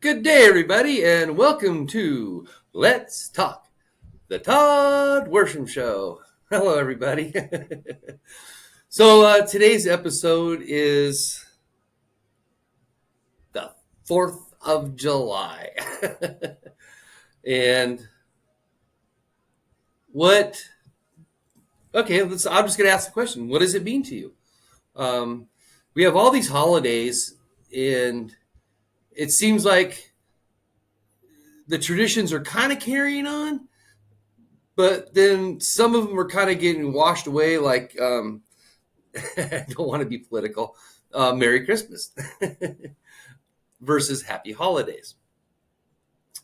Good day, everybody, and welcome to Let's Talk, the Todd Worsham Show. Hello, everybody. Today's episode is the 4th of July. and what, okay, I'm just going to ask the question. What does it mean to you? We have all these holidays, and it seems like the traditions are kind of carrying on, but then some of them are kind of getting washed away, like I don't want to be political. Merry Christmas versus Happy Holidays.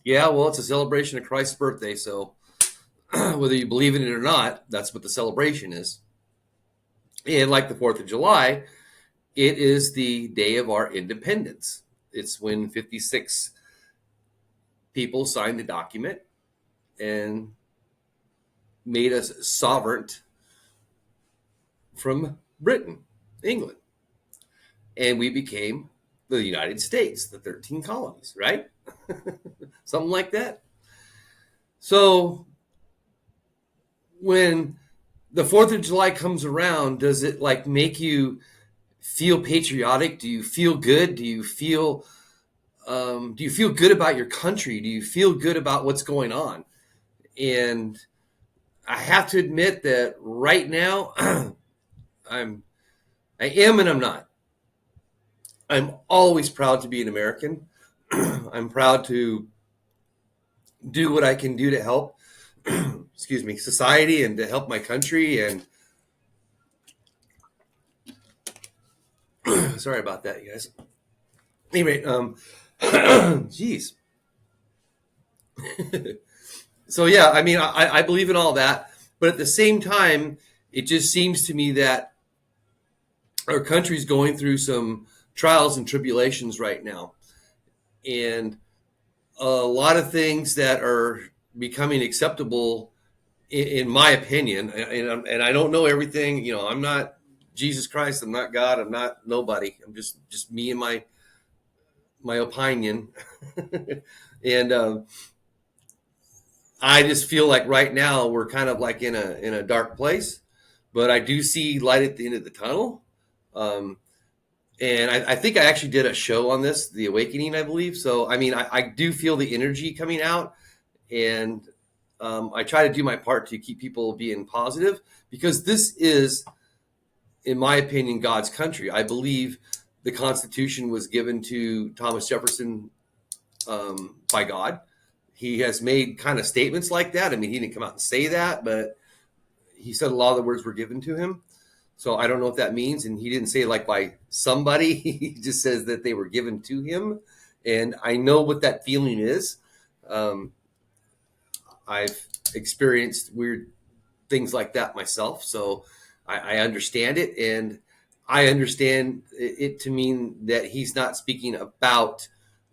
Yeah, well, it's a celebration of Christ's birthday, so whether you believe in it or not, that's what the celebration is. And like the 4th of July, it is the day of our independence. It's when 56 people signed the document and made us sovereign from Britain, England. And we became the United States, the 13 colonies, right? Something like that. So when the 4th of July comes around, does it like make you feel patriotic? Do you feel good? Do you feel good about your country? Do you feel good about what's going on? And I have to admit that right now I am and I'm not. I'm always proud to be an American. I'm proud to do what I can do to help, society and to help my country. And sorry about that, you guys. Anyway, geez. So yeah, I mean, I believe in all that, but at the same time, it just seems to me that our country's going through some trials and tribulations right now. And a lot of things that are becoming acceptable, in my opinion, and I don't know everything. You know, I'm not Jesus Christ. I'm not God. I'm not nobody. I'm just me and my opinion. And I just feel like right now we're kind of like in a dark place, but I do see light at the end of the tunnel. And I think I actually did a show on this, The Awakening, I believe. So, I mean, I do feel the energy coming out, and I try to do my part to keep people being positive, because this is, in my opinion, God's country. I believe the Constitution was given to Thomas Jefferson by God. He has made kind of statements like that. I mean, he didn't come out and say that, but he said a lot of the words were given to him. So I don't know what that means. And he didn't say like by somebody. He just says that they were given to him. And I know what that feeling is. I've experienced weird things like that myself. So I understand it. And I understand it to mean that he's not speaking about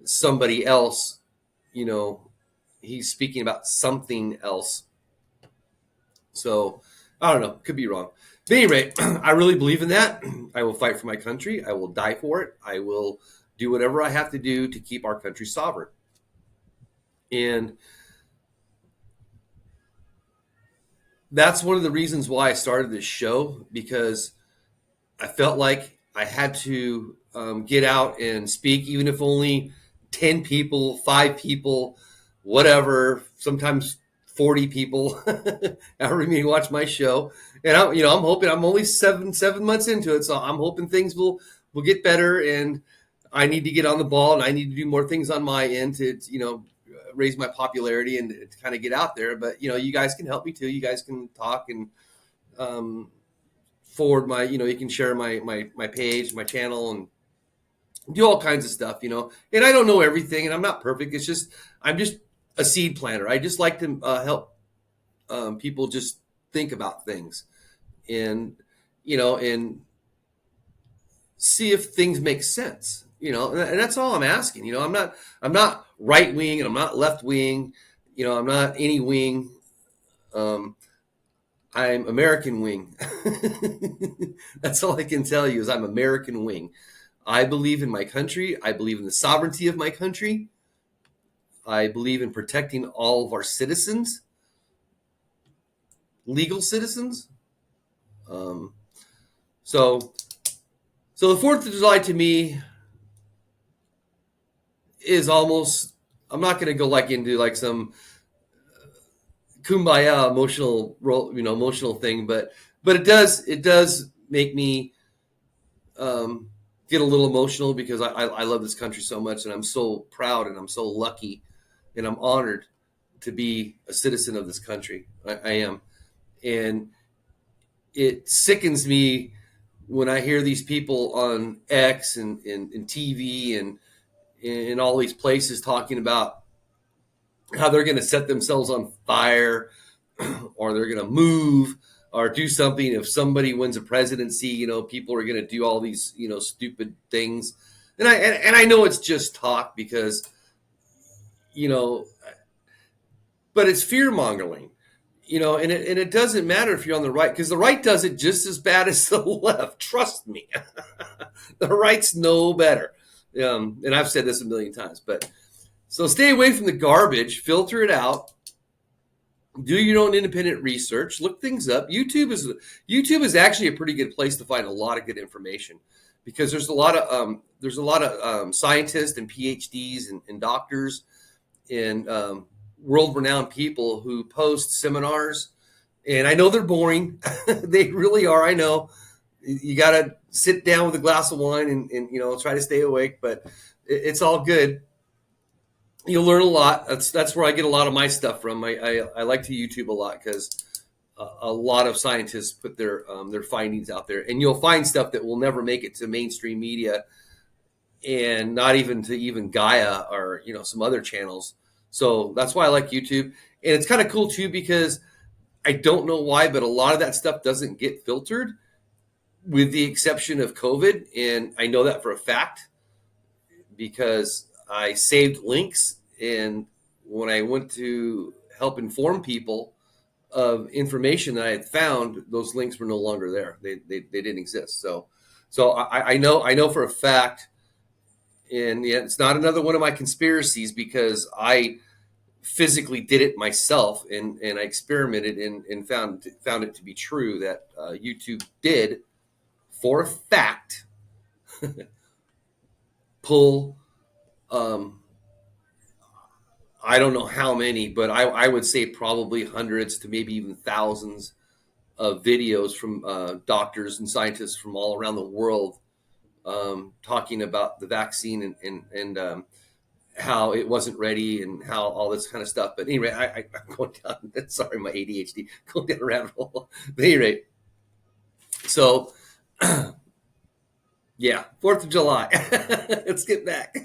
somebody else. You know, he's speaking about something else. So I don't know. Could be wrong. But anyway, I really believe in that. I will fight for my country. I will die for it. I will do whatever I have to do to keep our country sovereign. And that's one of the reasons why I started this show, because I felt like I had to get out and speak, even if only 10 people, 5 people, whatever, sometimes 40 people, however many watch my show. And I'm hoping, I'm only seven months into it. So I'm hoping things will get better, and I need to get on the ball, and I need to do more things on my end to raise my popularity and to kind of get out there. But, you guys can help me too. You guys can talk and forward my, you can share my page, my channel, and do all kinds of stuff, and I don't know everything, and I'm not perfect. It's just, I'm just a seed planter. I just like to help people just think about things, and and see if things make sense. And that's all I'm asking. I'm not right wing, and I'm not left wing. I'm not any wing. I'm American wing. That's all I can tell you is I'm American wing. I believe in my country. I believe in the sovereignty of my country. I believe in protecting all of our citizens, legal citizens. Um, so, so the 4th of July to me is almost, I'm not going to go like into like some kumbaya emotional emotional thing, but it does make me get a little emotional because I love this country so much, and I'm so proud, and I'm so lucky, and I'm honored to be a citizen of this country. I am. And it sickens me when I hear these people on X and TV and in all these places talking about how they're going to set themselves on fire or they're going to move or do something. If somebody wins a presidency, people are going to do all these, stupid things. And I know it's just talk because, you know, but it's fear mongering, and it doesn't matter if you're on the right, because the right does it just as bad as the left. Trust me. The right's no better. And I've said this a million times, but so stay away from the garbage, filter it out, do your own independent research, look things up. YouTube is actually a pretty good place to find a lot of good information, because there's a lot of scientists and PhDs and doctors and world-renowned people who post seminars. And I know they're boring. They really are. I know you got to sit down with a glass of wine and try to stay awake, but it's all good. You'll learn a lot. That's where I get a lot of my stuff from. I like to YouTube a lot because a lot of scientists put their findings out there, and you'll find stuff that will never make it to mainstream media, and not even to even Gaia or some other channels. So that's why I like YouTube, and it's kind of cool too because I don't know why, but a lot of that stuff doesn't get filtered, with the exception of COVID, and I know that for a fact because I saved links, and when I went to help inform people of information that I had found, those links were no longer there. They didn't exist. So I know for a fact, and yeah, it's not another one of my conspiracies because I physically did it myself and I experimented and found it to be true that YouTube did, for a fact, pull I don't know how many, but I would say probably hundreds to maybe even thousands of videos from doctors and scientists from all around the world talking about the vaccine and how it wasn't ready and how all this kind of stuff. But anyway, I'm going down. Sorry, my ADHD going down a rabbit hole. But anyway, so yeah, 4th of July. Let's get back.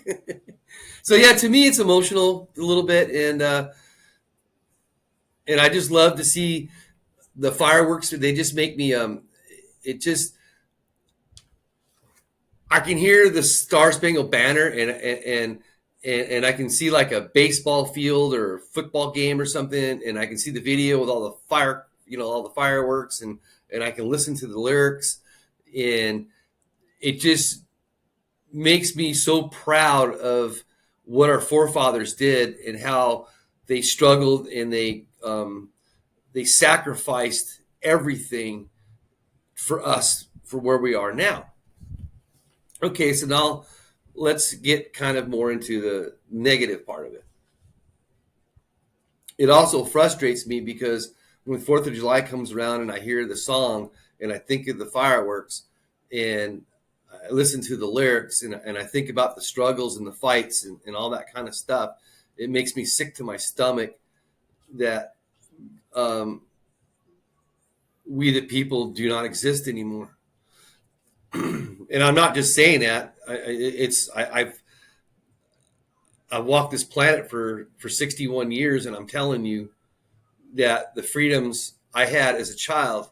So yeah, to me, it's emotional a little bit, and I just love to see the fireworks. They just make me it just I can hear the Star Spangled Banner and I can see like a baseball field or a football game or something, and I can see the video with all the fireworks, and I can listen to the lyrics, and it just makes me so proud of what our forefathers did and how they struggled and they sacrificed everything for us for where we are now. Okay, so now let's get kind of more into the negative part of it. It also frustrates me because when 4th of July comes around and I hear the song and I think of the fireworks and I listen to the lyrics and I think about the struggles and the fights and all that kind of stuff, it makes me sick to my stomach that we the people do not exist anymore. And I'm not just saying that. I've walked this planet for 61 years, and I'm telling you that the freedoms I had as a child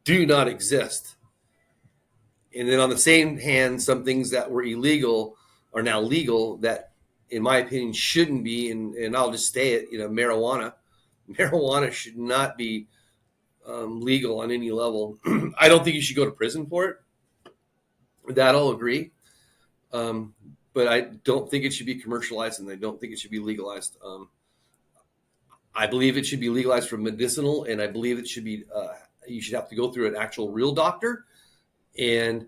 do not exist. And then on the same hand, some things that were illegal are now legal that, in my opinion, shouldn't be. And I'll just say it, marijuana. Marijuana should not be legal on any level. I don't think you should go to prison for it. That I'll agree. but I don't think it should be commercialized, and I don't think it should be legalized. I believe it should be legalized for medicinal, and I believe it should be you should have to go through an actual real doctor. And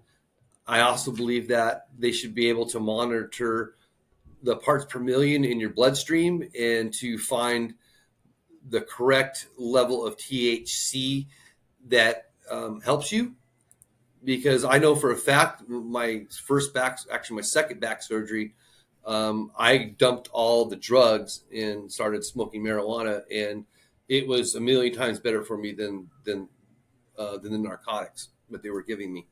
I also believe that they should be able to monitor the parts per million in your bloodstream and to find the correct level of THC that helps you. Because I know for a fact, my second back surgery, I dumped all the drugs and started smoking marijuana, and it was a million times better for me than the narcotics that they were giving me.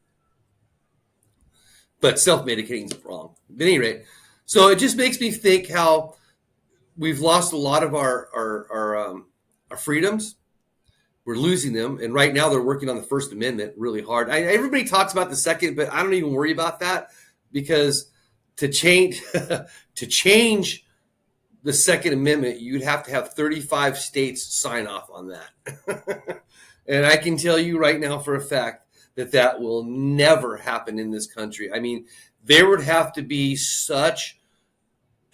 But self-medicating is wrong. But at any rate, so it just makes me think how we've lost a lot of our freedoms. We're losing them, and right now they're working on the First Amendment really hard. Everybody talks about the Second, but I don't even worry about that, because to change the Second Amendment, you'd have to have 35 states sign off on that. And I can tell you right now for a fact that will never happen in this country. I mean, there would have to be such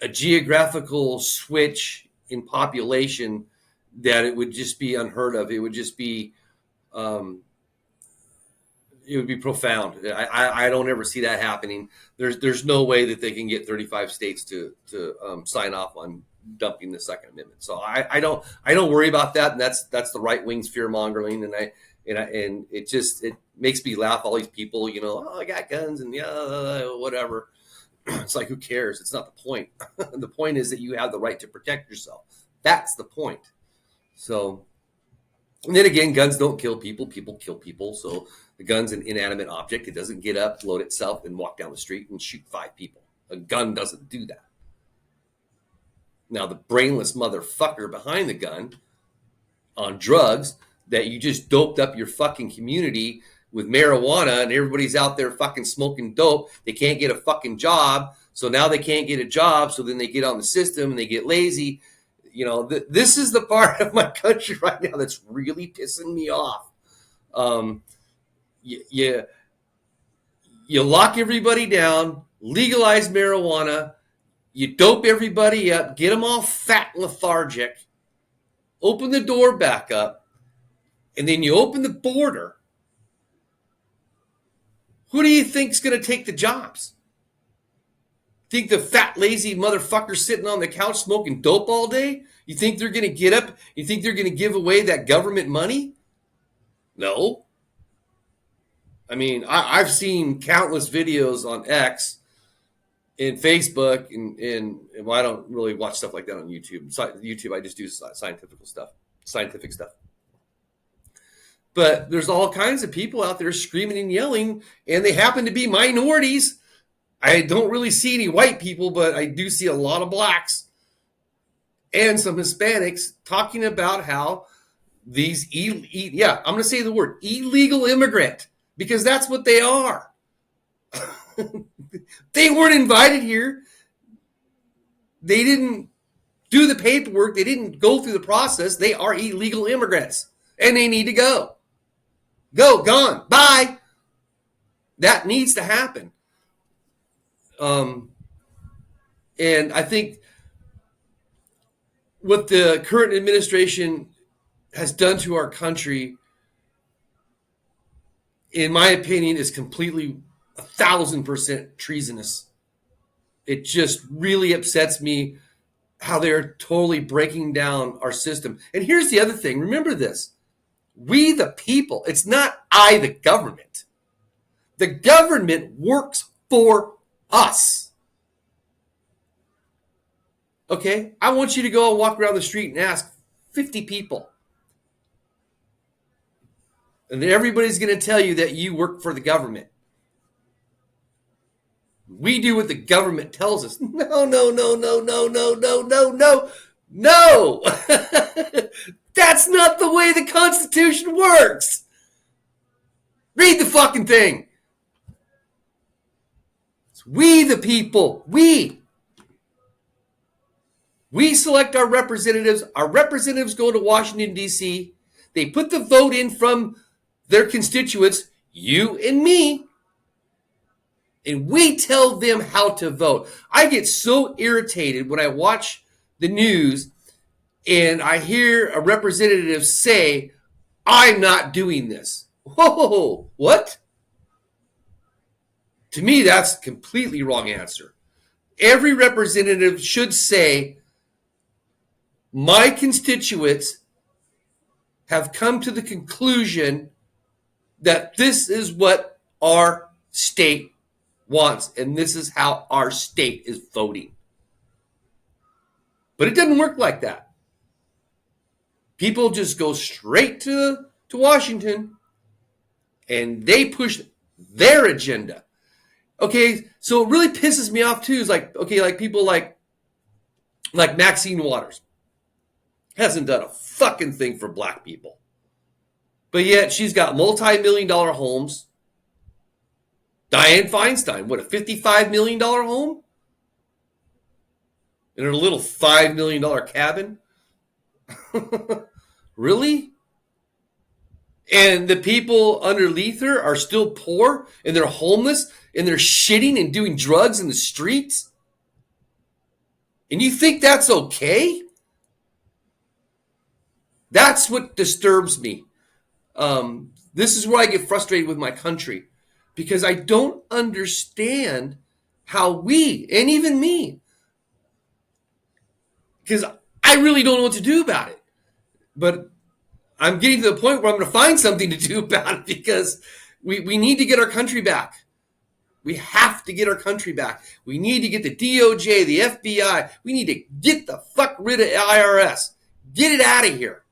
a geographical switch in population that it would just be unheard of. It would just be, it would be profound. I don't ever see that happening. There's no way that they can get 35 states to sign off on dumping the Second Amendment. So I don't worry about that. And that's the right wing's fear mongering. And it makes me laugh. All these people, I got guns and whatever. It's like, who cares? It's not the point. The point is that you have the right to protect yourself. That's the point. So, and then again, guns don't kill people. People kill people. So the gun's an inanimate object. It doesn't get up, load itself, and walk down the street and shoot 5 people. A gun doesn't do that. Now, the brainless motherfucker behind the gun on drugs that you just doped up your fucking community with marijuana, and everybody's out there fucking smoking dope. They can't get a fucking job. So now they can't get a job. So then they get on the system and they get lazy. This is the part of my country right now that's really pissing me off. You lock everybody down, legalize marijuana, you dope everybody up, get them all fat and lethargic, open the door back up, and then you open the border. Who do you think's going to take the jobs? Think the fat, lazy motherfuckers sitting on the couch smoking dope all day? You think they're going to get up? You think they're going to give away that government money? No. I mean, I've seen countless videos on X and Facebook, and well, I don't really watch stuff like that on YouTube. YouTube, I just do scientific stuff. But there's all kinds of people out there screaming and yelling, and they happen to be minorities. I don't really see any white people, but I do see a lot of blacks and some Hispanics talking about how these, I'm going to say the word illegal immigrant, because that's what they are. They weren't invited here. They didn't do the paperwork. They didn't go through the process. They are illegal immigrants, and they need to go. Gone, bye. That needs to happen. And I think what the current administration has done to our country, in my opinion, is completely 1,000% treasonous. It just really upsets me how they're totally breaking down our system. And here's the other thing. Remember this. We the people. It's not I the government. The government works for us. Okay? I want you to go and walk around the street and ask 50 people. And everybody's going to tell you that you work for the government. We do what the government tells us. No. No. That's not the way the Constitution works. Read the fucking thing. It's we the people. We select our representatives. Our representatives go to Washington, D.C. They put the vote in from their constituents, you and me. and we tell them how to vote. I get so irritated when I watch the news and I hear a representative say, I'm not doing this. Whoa, what? To me, that's a completely wrong answer. Every representative should say, my constituents have come to the conclusion that this is what our state wants, and this is how our state is voting. But it doesn't work like that. People just go straight to Washington, and they push their agenda. Okay, so it really pisses me off too. Is like, okay, like people like Maxine Waters hasn't done a fucking thing for black people, but yet she's got multi-million-dollar homes. Dianne Feinstein, what, a $55 million home in her little $5 million cabin? Really? And the people underneath her are still poor, and they're homeless, and they're shitting and doing drugs in the streets? And you think that's okay? That's what disturbs me. This is where I get frustrated with my country, because I don't understand how we, and even me, because I really don't know what to do about it. But I'm getting to the point where I'm going to find something to do about it, because we need to get our country back. We have to get our country back. We need to get the DOJ, the FBI. We need to get the fuck rid of IRS. Get it out of here.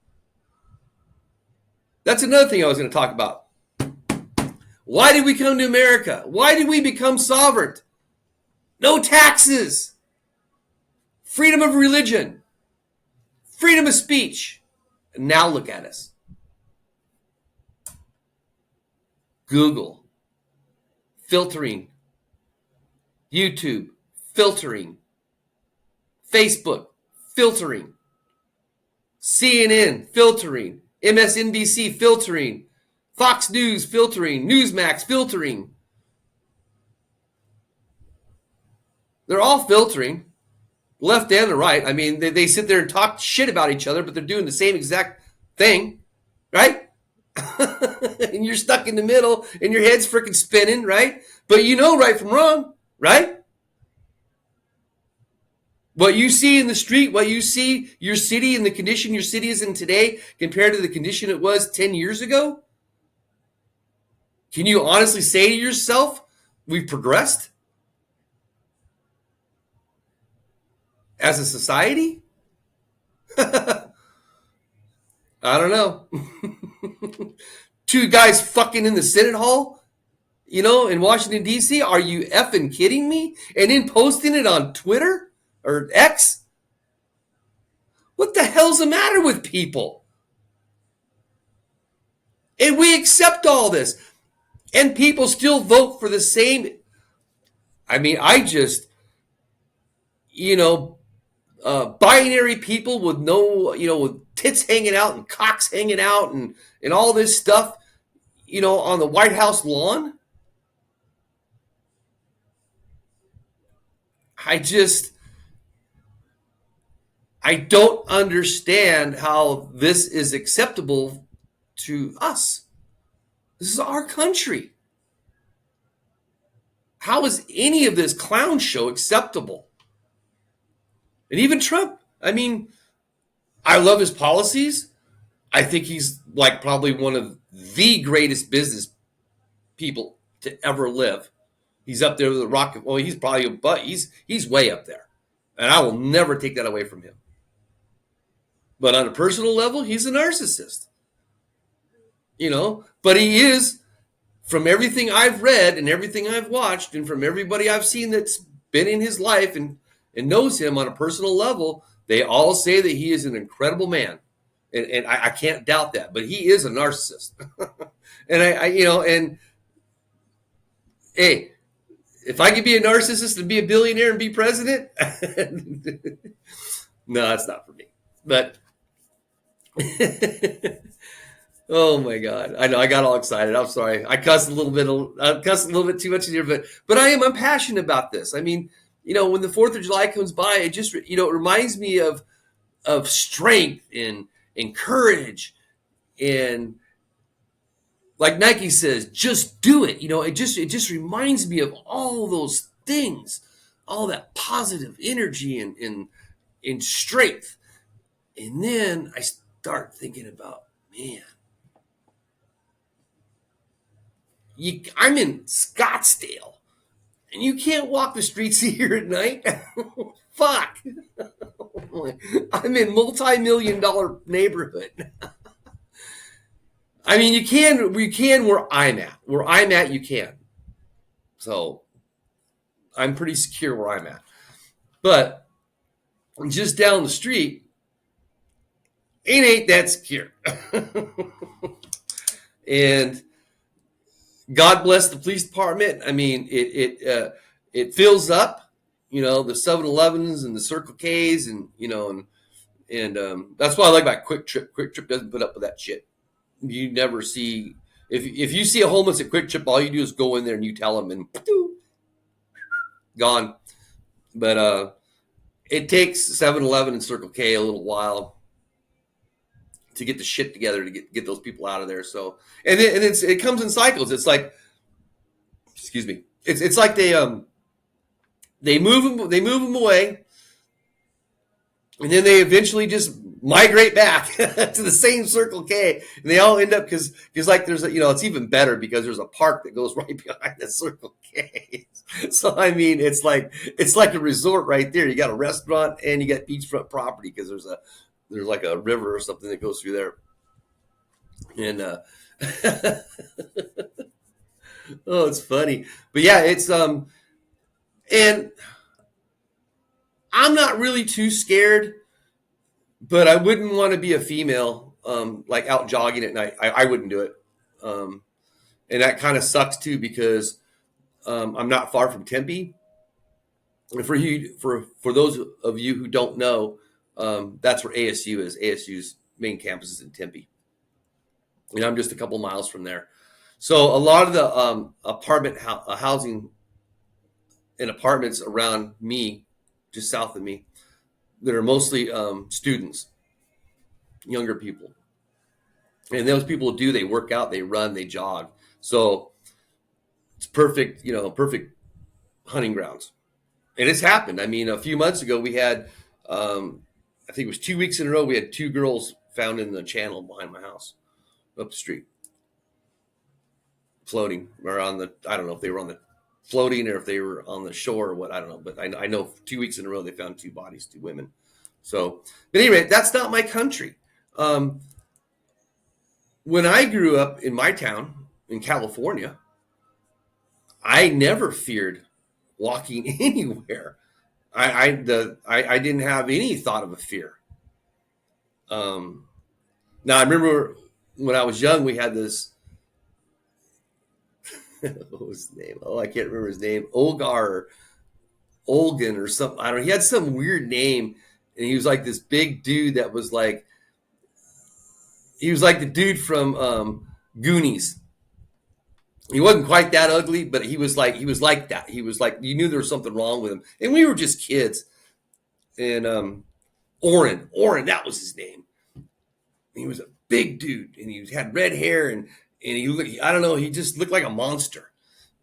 That's another thing I was going to talk about. Why did we come to America? Why did we become sovereign? No taxes. Freedom of religion. Freedom of speech. And now look at us. Google. Filtering. YouTube. Filtering. Facebook. Filtering. CNN. Filtering. MSNBC. Filtering. Fox News. Filtering. Newsmax. Filtering. They're all filtering. Left and the right. I mean, they sit there and talk shit about each other, but they're doing the same exact thing, right? And you're stuck in the middle, and your head's freaking spinning, right? But you know right from wrong, right? What you see in the street, what you see your city and the condition your city is in today compared to the condition it was 10 years ago, can you honestly say to yourself, we've progressed as a society? I don't know. Two guys fucking in the Senate hall, in Washington, D.C. Are you effing kidding me? And then posting it on Twitter or X? What the hell's the matter with people? And we accept all this. And people still vote for the same. I mean, binary people with with tits hanging out and cocks hanging out and all this stuff, on the White House lawn. I don't understand how this is acceptable to us. This is our country. How is any of this clown show acceptable? And even Trump, I mean, I love his policies. I think he's like probably one of the greatest business people to ever live. He's up there with the rock. Well, he's probably, but he's way up there. And I will never take that away from him. But on a personal level, he's a narcissist. But he is, from everything I've read and everything I've watched and from everybody I've seen that's been in his life and knows him on a personal level, they all say that he is an incredible man. And I can't doubt that, but he is a narcissist. And hey, if I could be a narcissist and be a billionaire and be president, no, that's not for me. But Oh my God! I know I got all excited. I'm sorry. I cussed a little bit. I cussed a little bit too much in here, but I'm passionate about this. I mean, when the Fourth of July comes by, it just it reminds me of strength and courage, and like Nike says, just do it. It just reminds me of all those things, all that positive energy and strength. And then I start thinking about, man, I'm in Scottsdale, and you can't walk the streets here at night. Fuck. I'm in multi-million-dollar neighborhood. I mean, we can where I'm at. Where I'm at, you can. So I'm pretty secure where I'm at. But just down the street, it ain't that secure. And God bless the police department. I mean, it fills up. The 7-Elevens and the Circle K's, and that's what I like about Quick Trip. Quick Trip doesn't put up with that shit. You never see if you see a homeless at Quick Trip, all you do is go in there and you tell them, and gone. But it takes 7-Eleven and Circle K a little while to get the shit together to get those people out of there. So and it comes in cycles. It's like, excuse me. It's like they move them away, and then they eventually just migrate back to the same Circle K, and they all end up because like there's it's even better because there's a park that goes right behind the Circle K. So I mean, it's like a resort right there. You got a restaurant and you got beachfront property because there's like a river or something that goes through there, and oh, it's funny, but yeah, it's and I'm not really too scared, but I wouldn't want to be a female, like out jogging at night. I wouldn't do it. Um, and that kind of sucks too because I'm not far from Tempe. And for those of you who don't know, that's where ASU is. ASU's main campus is in Tempe, and I'm just a couple miles from there. So a lot of the housing and apartments around me, just south of me, that are mostly students, younger people. And those people they work out, they run, they jog. So it's perfect, perfect hunting grounds. And it's happened. I mean, a few months ago, we had, I think it was 2 weeks in a row, we had two girls found in the channel behind my house, up the street, floating, or I don't know if they were on the floating or if they were on the shore or what, I don't know. But I know 2 weeks in a row, they found two bodies, two women. So, but anyway, that's not my country. When I grew up in my town in California, I never feared walking anywhere. I didn't have any thought of a fear. Um, Now I remember when I was young, we had this. What was his name? Oh, I can't remember his name. Olgar or Olgan or something. I don't know. He had some weird name, and he was like this big dude that was like he was like the dude from Goonies. He wasn't quite that ugly, but he was like that. He was like you knew there was something wrong with him, and we were just kids. And Oren, that was his name. He was a big dude, and he had red hair, and he looked, I don't know, he just looked like a monster,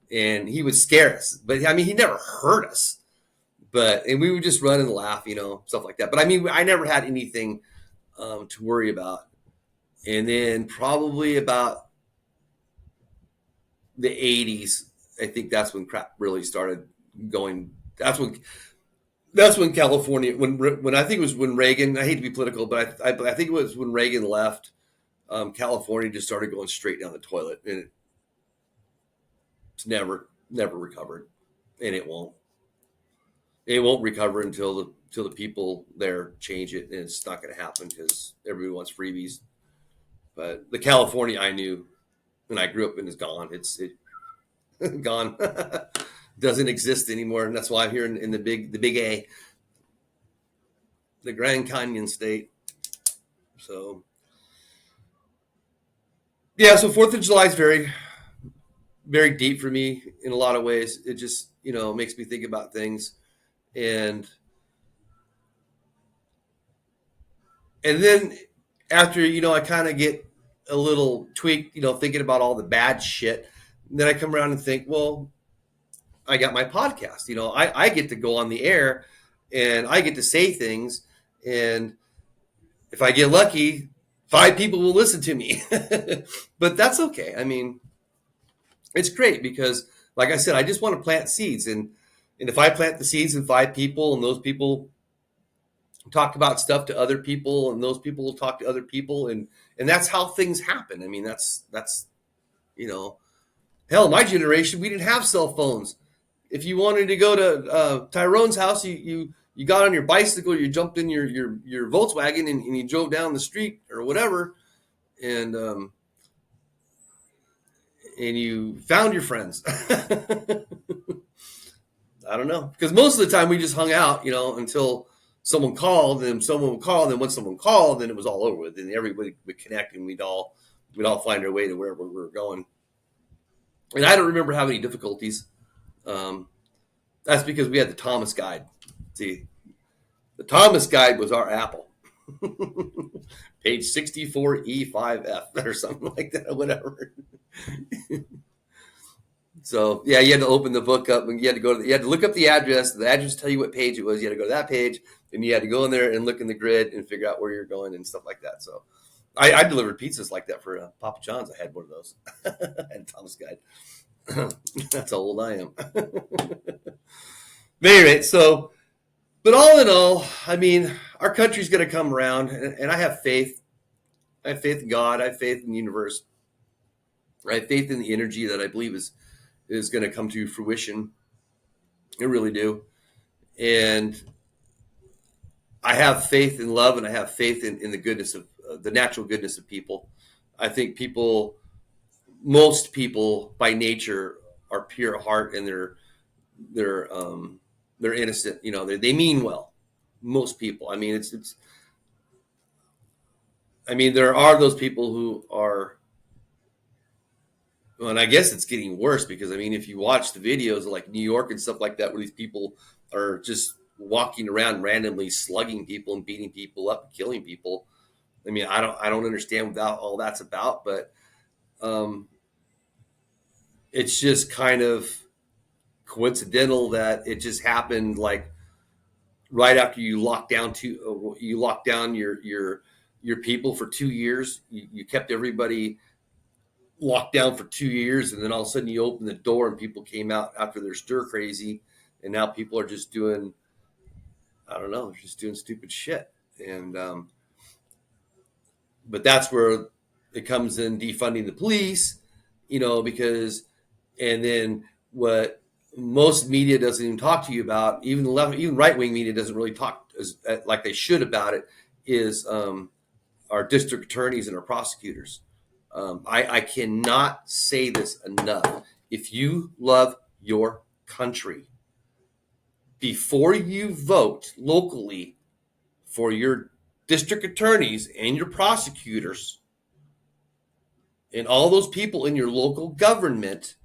and he would scare us. But I mean, he never hurt us. And we would just run and laugh, stuff like that. But I mean, I never had anything to worry about. And then probably about the 80s, I think that's when crap really started going. That's when California, when I think it was when Reagan. I hate to be political, but I think it was when Reagan left. California just started going straight down the toilet, and it's never recovered, and it won't. It won't recover until the people there change it, and it's not going to happen because everybody wants freebies. But the California I knew and I grew up in is gone. It's gone. Doesn't exist anymore, and that's why I'm here in the big A, the Grand Canyon State. So Yeah, so 4th of July is very, very deep for me in a lot of ways. It just, makes me think about things. And and then after, I kind of get a little tweaked, thinking about all the bad shit. And then I come around and think, well, I got my podcast. I get to go on the air and I get to say things. And if I get lucky, 5 people will listen to me. But that's okay. I mean, it's great because, like I said, I just want to plant seeds. And if I plant the seeds in 5 people and those people talk about stuff to other people and those people will talk to other people, and that's how things happen. I mean, that's you know hell, my generation, we didn't have cell phones. If you wanted to go to Tyrone's house, you got on your bicycle, you jumped in your Volkswagen, and you drove down the street or whatever, and you found your friends. I don't know, because most of the time we just hung out, until someone called, and someone would call, and then once someone called, then it was all over with, and everybody would connect, and we'd all find our way to wherever we were going. And I don't remember having any difficulties. Um, that's because we had the Thomas Guide. See, the Thomas Guide was our Apple. Page 64E5F or something like that, or whatever. So yeah, you had to open the book up, and you had to look up the address. The address tell you what page it was. You had to go to that page, and you had to go in there and look in the grid and figure out where you're going and stuff like that. So I delivered pizzas like that for Papa John's. I had one of those. I had Thomas Guide. That's how old I am. But anyway, but all in all, I mean, our country's going to come around, and I have faith. I have faith in God. I have faith in the universe. I have faith in the energy that I believe is going to come to fruition. I really do. And I have faith in love, and I have faith in the goodness of the natural goodness of people. I think most people by nature are pure at heart, and they're innocent. They mean well. Most people. I mean, it's. I mean, there are those people who are. Well, and I guess it's getting worse because, I mean, if you watch the videos of like New York and stuff like that, where these people are just walking around randomly slugging people and beating people up and killing people. I mean, I don't understand what all that's about, but it's just kind of coincidental that it just happened like right after you locked down your people for 2 years. You kept everybody locked down for 2 years, and then all of a sudden you open the door and people came out after they're stir crazy, and now people are just doing, I don't know, just doing stupid shit. And but that's where it comes in defunding the police, because, and then what most media doesn't even talk to you about, even the left, even right wing media doesn't really talk like they should about it, is our district attorneys and our prosecutors. I cannot say this enough. If you love your country, before you vote locally for your district attorneys and your prosecutors and all those people in your local government,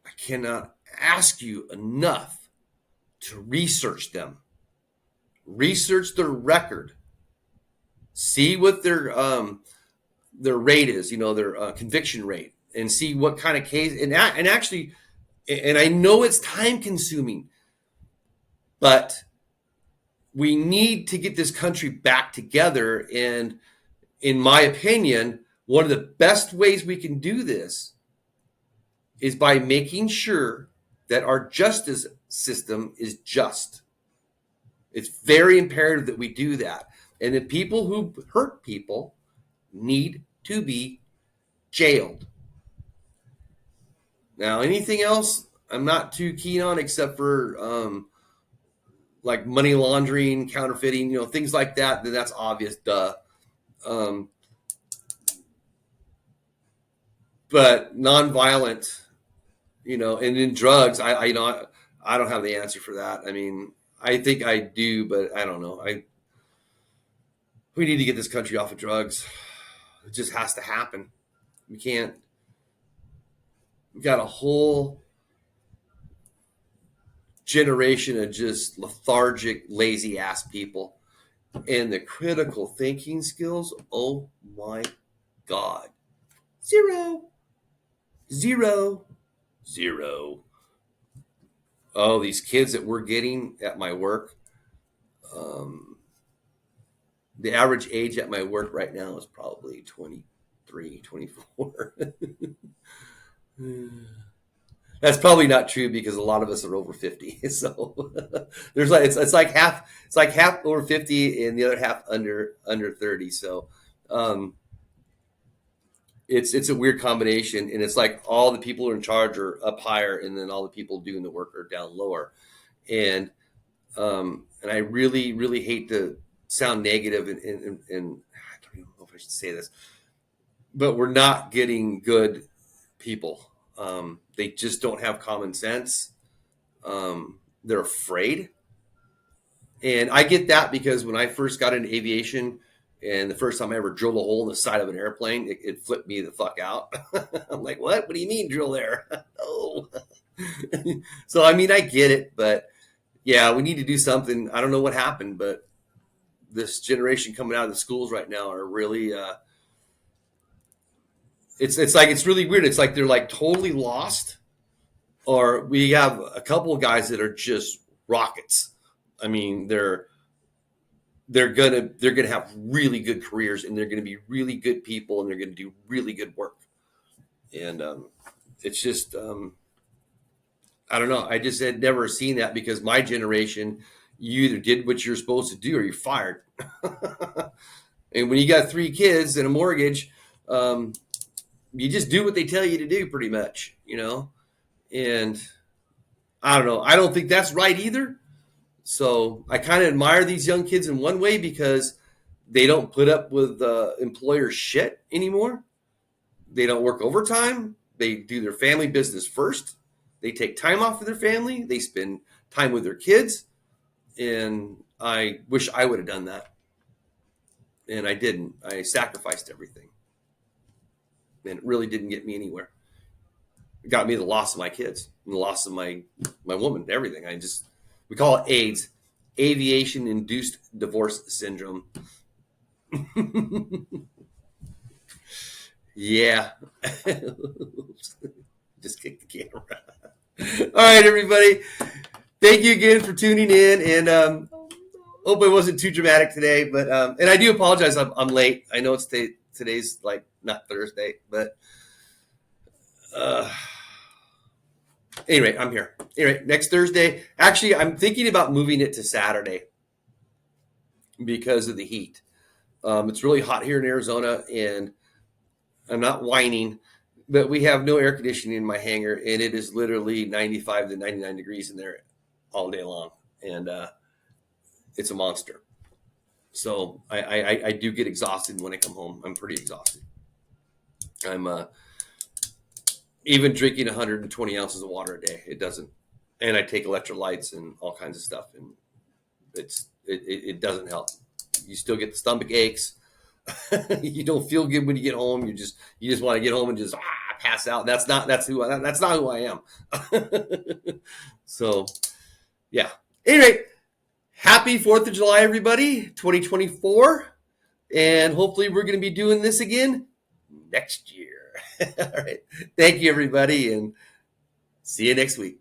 I cannot ask you enough to research them. Research their record. See what their rate is, their conviction rate, and see what kind of case. And actually, and I know it's time consuming, but we need to get this country back together. And in my opinion, one of the best ways we can do this is by making sure that our justice system is just. It's very imperative that we do that. And the people who hurt people need to be jailed. Now, anything else I'm not too keen on, except for like money laundering, counterfeiting, things like that. Then that's obvious, duh. But nonviolent, and in drugs, I don't have the answer for that. I mean, I think I do, but I don't know. We need to get this country off of drugs. It just has to happen. We can't. We got a whole generation of just lethargic, lazy ass people. And the critical thinking skills, oh my God. Zero. Zero. Zero. Oh, these kids that we're getting at my work. The average age at my work right now is probably 23, 24. That's probably not true because a lot of us are over 50. So there's like it's like half over 50 and the other half under 30. So um, it's a weird combination, and it's like all the people who are in charge are up higher, and then all the people doing the work are down lower. And I really hate to sound negative, and I don't even know if I should say this, but we're not getting good people. They just don't have common sense. They're afraid. And I get that because when I first got into aviation and the first time I ever drilled a hole in the side of an airplane, it flipped me the fuck out. I'm like, what? What do you mean drill there? Oh. So, I mean, I get it, but yeah, we need to do something. I don't know what happened, but this generation coming out of the schools right now are really, it's really weird. It's like they're like totally lost, or we have a couple of guys that are just rockets. I mean, they're gonna have really good careers, and they're gonna be really good people, and they're gonna do really good work. And it's just I don't know. I just had never seen that because my generation, you either did what you're supposed to do or you're fired. And when you got 3 kids and a mortgage, you just do what they tell you to do, pretty much, you know. And I don't know. I don't think that's right either. So I kind of admire these young kids in one way because they don't put up with employer shit anymore. They don't work overtime. They do their family business first. They take time off of their family. They spend time with their kids. And I wish I would have done that. And I didn't. I sacrificed everything. And it really didn't get me anywhere. It got me the loss of my kids and the loss of my woman, everything. We call it AIDS, aviation induced divorce syndrome. Yeah. Just kick the camera. All right, everybody. Thank you again for tuning in, and hope it wasn't too dramatic today. But and I do apologize. I'm late. I know it's today's like not Thursday, but anyway, I'm here. Anyway, next Thursday. Actually, I'm thinking about moving it to Saturday because of the heat. It's really hot here in Arizona, and I'm not whining, but we have no air conditioning in my hangar, and it is literally 95 to 99 degrees in there all day long, and it's a monster. So I do get exhausted when I come home. I'm pretty exhausted. I'm even drinking 120 ounces of water a day. It doesn't, and I take electrolytes and all kinds of stuff, and it doesn't help. You still get the stomach aches. You don't feel good when you get home. You just want to get home and just pass out. That's not who I am. So yeah. Anyway, happy 4th of July, everybody, 2024. And hopefully we're going to be doing this again next year. All right. Thank you, everybody, and see you next week.